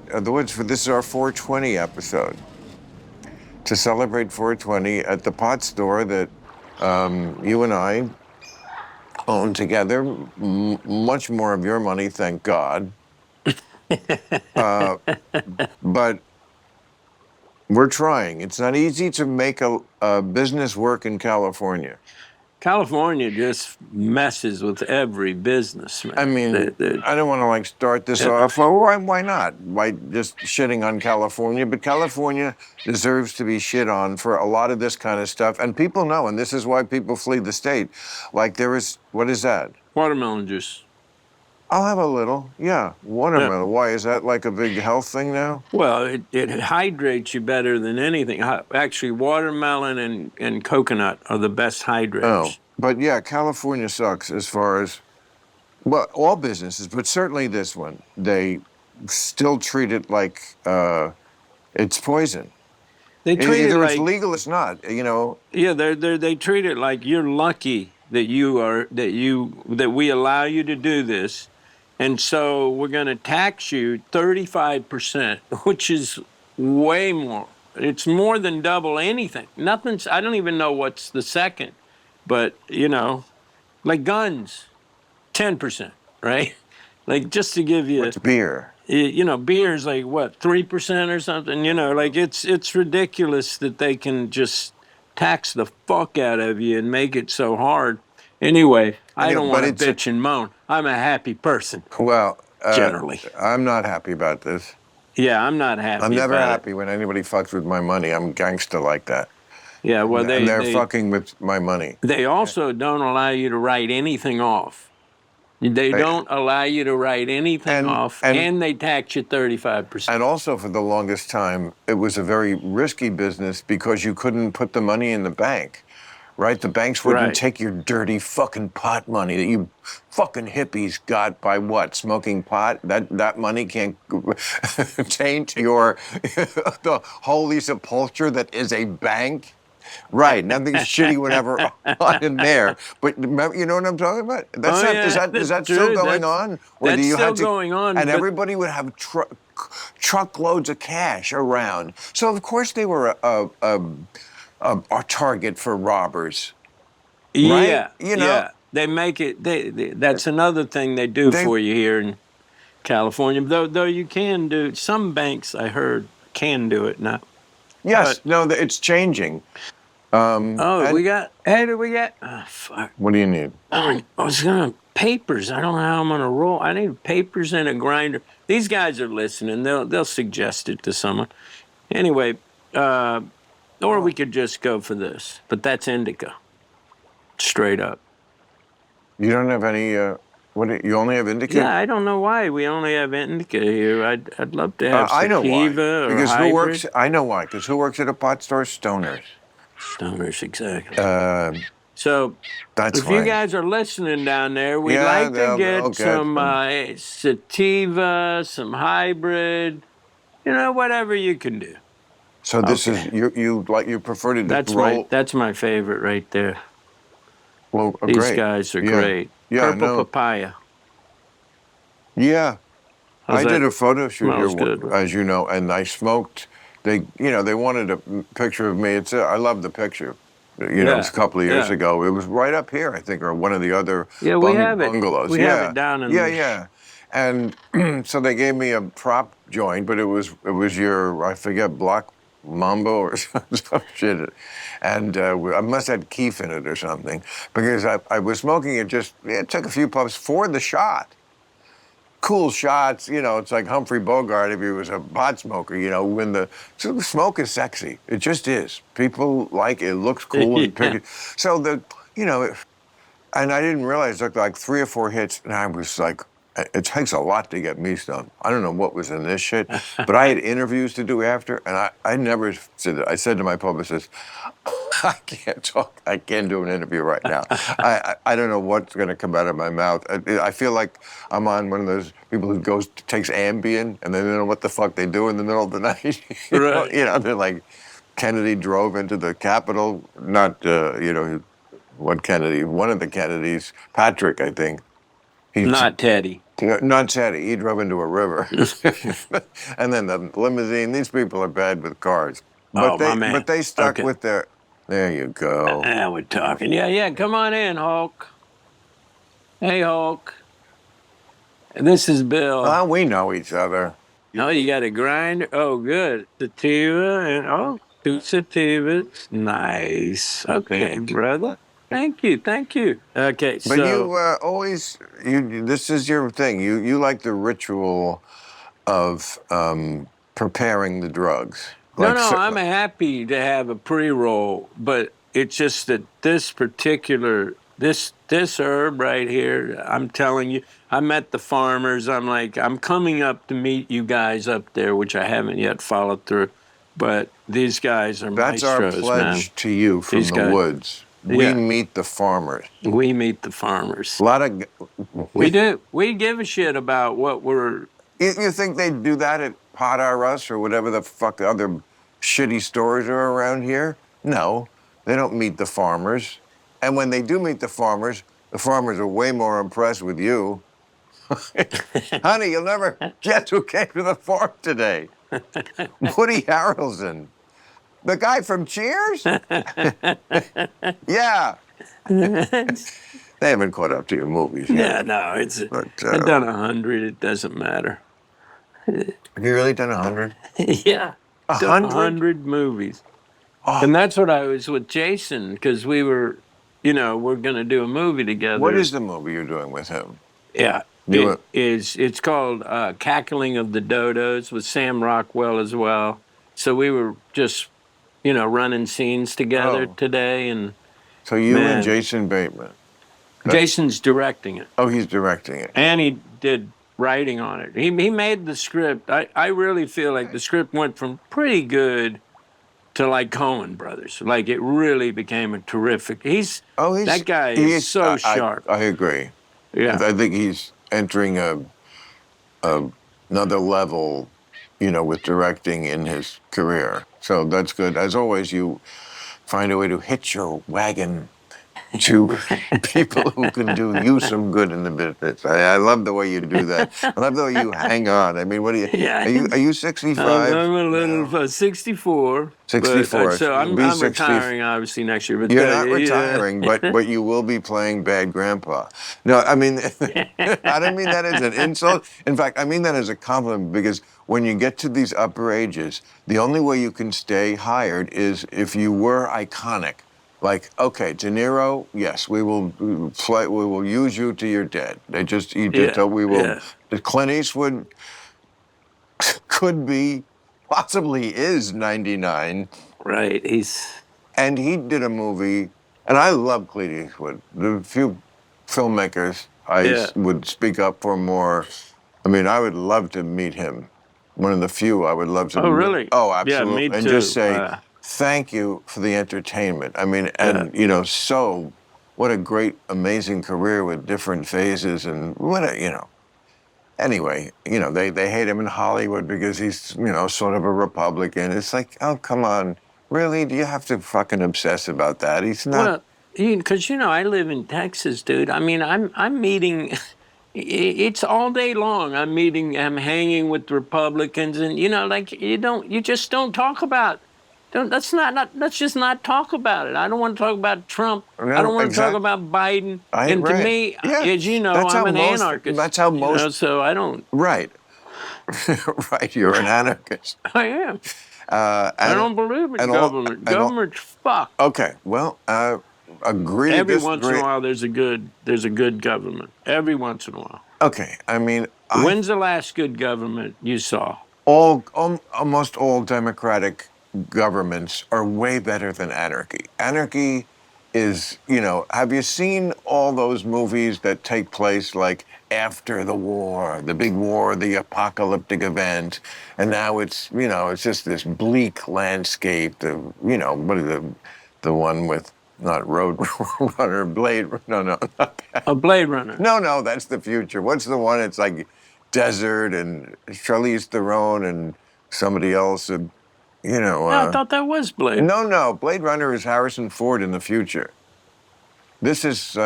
the woods for this is our 420 episode. To celebrate 420 at the pot store that you and I own together, much more of your money, thank God. But we're trying. It's not easy to make a business work in California. California just messes with every business, man. I mean, I don't want to like start this off. Oh, why not? Why just shitting on California? But California deserves to be shit on for a lot of this kind of stuff. And people know, and this is why people flee the state. Like there is, what is that? Watermelon juice. I'll have a little, yeah. Watermelon. Yeah. Why, is that like a big health thing now? Well, it hydrates you better than anything. Actually, watermelon and coconut are the best hydrators. Oh, but yeah, California sucks as far as, well, all businesses, but certainly this one. They still treat it like it's poison. They treat Either it like it's legal, it's not, you know. Yeah, they treat it like you're lucky that that we allow you to do this. And so we're going to tax you 35%, which is way more. It's more than double anything. I don't even know what's the second, but, you know, like guns, 10%, right? Like just to give you. What's beer? You know, beer is like, what, 3% or something? You know, like it's ridiculous that they can just tax the fuck out of you and make it so hard. Anyway, I don't want to bitch and moan. I'm a happy person. Well, generally. I'm not happy about this. Yeah, I'm not happy. I'm never happy when anybody fucks with my money. I'm gangster like that. Yeah, well, they're fucking with my money. They also don't allow you to write anything off. They don't allow you to write anything off, and they tax you 35%. And also, for the longest time, it was a very risky business because you couldn't put the money in the bank. Right? The banks wouldn't take your dirty fucking pot money that you fucking hippies got by what? Smoking pot? That money can't taint the holy sepulcher that is a bank? Right, nothing shitty would ever on in there. But remember, you know what I'm talking about? Is that still going on? Or that's still going on. And everybody would have truckloads of cash around. So, of course, they were a target for robbers. Right? Yeah, you know? Yeah. They make it. That's another thing they do for you here in California. Though you can do, some banks I heard can do it now. Yes, no, it's changing. We got. Hey, do we got? Oh, fuck. What do you need? I was gonna papers. I don't know how I'm gonna roll. I need papers and a grinder. These guys are listening. They'll suggest it to someone. Anyway. Or we could just go for this, but that's indica, straight up. You don't have any. You only have indica? Yeah, I don't know why we only have indica here. I'd love to have sativa. I know why. Because hybrid. Who works? I know why. Because who works at a pot store? Stoners. Stoners, exactly. So that's if you guys are listening down there, we'd like to get some sativa, some hybrid, whatever you can do. So this is you prefer to roll. That's my favorite right there. Well, these guys are great. Yeah, Purple papaya. Yeah, I did a photo shoot here, as you know, and I smoked. They wanted a picture of me. I love the picture. It was a couple of years ago. It was right up here, I think, or one of the other bungalows. We have it down in Yeah. And so they gave me a prop joint, but it was your, I forget, Black Mambo or some shit. And I must have had keef in it or something, because I was smoking it it took a few puffs for the shot. Cool shots, it's like Humphrey Bogart if he was a pot smoker, when the smoke is sexy. It just is. People like it, looks cool. And so and I didn't realize it took like 3 or 4 hits, and I was like, it takes a lot to get me stoned. I don't know what was in this shit, but I had interviews to do after, and I never said that. I said to my publicist, I can't talk. I can't do an interview right now. I don't know what's going to come out of my mouth. I feel like I'm on one of those people who takes Ambien, and they don't know what the fuck they do in the middle of the night. They're like, Kennedy drove into the Capitol, not, what Kennedy, one of the Kennedys, Patrick, I think. Not Teddy. Not Teddy. He drove into a river. And then the limousine. These people are bad with cars. Oh, my man. But they stuck Okay. with their. There you go. Now we're talking. Yeah. Come on in, Hulk. Hey, Hulk. This is Bill. Oh, we know each other. Oh, you got a grinder? Oh, good. Sativa and two sativas. Nice. Okay, brother. Thank you. Okay, But so you always this is your thing. You like the ritual of preparing the drugs. no, Like I'm happy to have a pre-roll, but it's just that this particular this herb right here, I'm telling you, I met the farmers. I'm coming up to meet you guys up there, which I haven't yet followed through. But these guys are that's our maestros, pledge man. to you from These the guys. woods. We Yeah. meet the farmers. We meet the farmers. A lot of. We do. We give a shit about what we're. You think they'd do that at Pot R Us or whatever the fuck other shitty stores are around here? No, they don't meet the farmers. And when they do meet the farmers are way more impressed with you. Honey, you'll never guess who came to the farm today. Woody Harrelson. The guy from Cheers? Yeah. They haven't caught up to your movies yet. Yeah, no, it's. I've done 100. It doesn't matter. Have you really done 100? Yeah. 100? 100 movies. Oh. And that's what I was with Jason, because we were, we're going to do a movie together. What is the movie you're doing with him? Yeah. It's called Cackling of the Dodos with Sam Rockwell as well. So we were just, running scenes together today. And so you and Jason Bateman. Jason's directing it. Oh, he's directing it. And he did writing on it. He made the script. I really feel like the script went from pretty good to like Coen Brothers. Like it really became a terrific. That guy is so sharp. I agree. Yeah. I think he's entering another level, with directing in his career. So that's good. As always, you find a way to hitch your wagon to people who can do you some good in the business. I love the way you do that. I love the way you hang on. I mean, what are you? Yeah. Are you 65? I'm a little 64. 64. But, so I'm 60. retiring obviously next year. But You're not retiring, but you will be playing Bad Grandpa. No, I mean, I don't mean that as an insult. In fact, I mean that as a compliment because when you get to these upper ages, the only way you can stay hired is if you were iconic. Like, okay, De Niro, yes, we will use you till you're dead. We will. Yeah. Clint Eastwood could be, possibly is 99. Right. And he did a movie, and I love Clint Eastwood. The few filmmakers I would speak up for more. I mean, I would love to meet him. One of the few I would love to meet. Oh, really? Oh, absolutely. Yeah, me and too. just say, thank you for the entertainment. I mean, and, what a great, amazing career with different phases and Anyway, they hate him in Hollywood because he's, sort of a Republican. It's like, oh, come on. Really? Do you have to fucking obsess about that? He's not. Well, because, I live in Texas, dude. I mean, I'm meeting, it's all day long. I'm hanging with Republicans and, you just don't talk about let's just not talk about it. I don't want to talk about Trump. No, I don't want to talk about Biden. And to me, as you know, I'm an anarchist. That's how most. So I don't. Right. Right. You're an anarchist. I am. I don't believe in government. Government's fucked. Okay. Well, agree to Every disagree. once in a while, there's a good government. Every once in a while. Okay. I mean. When's the last good government you saw? Almost all democratic governments are way better than anarchy. Anarchy is, have you seen all those movies that take place like after the war, the big war, the apocalyptic event, and now it's, it's just this bleak landscape. What is the one with not Road Runner, Blade? No, not that. A Blade Runner. No, that's the future. What's the one? It's like desert and Charlize Theron and somebody else. I thought that was Blade. No. Blade Runner is Harrison Ford in the future. This is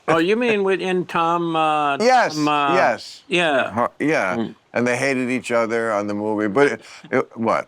Oh, you mean in Tom? Yes, Tom, yes. Yeah. Yeah. And they hated each other on the movie. But what?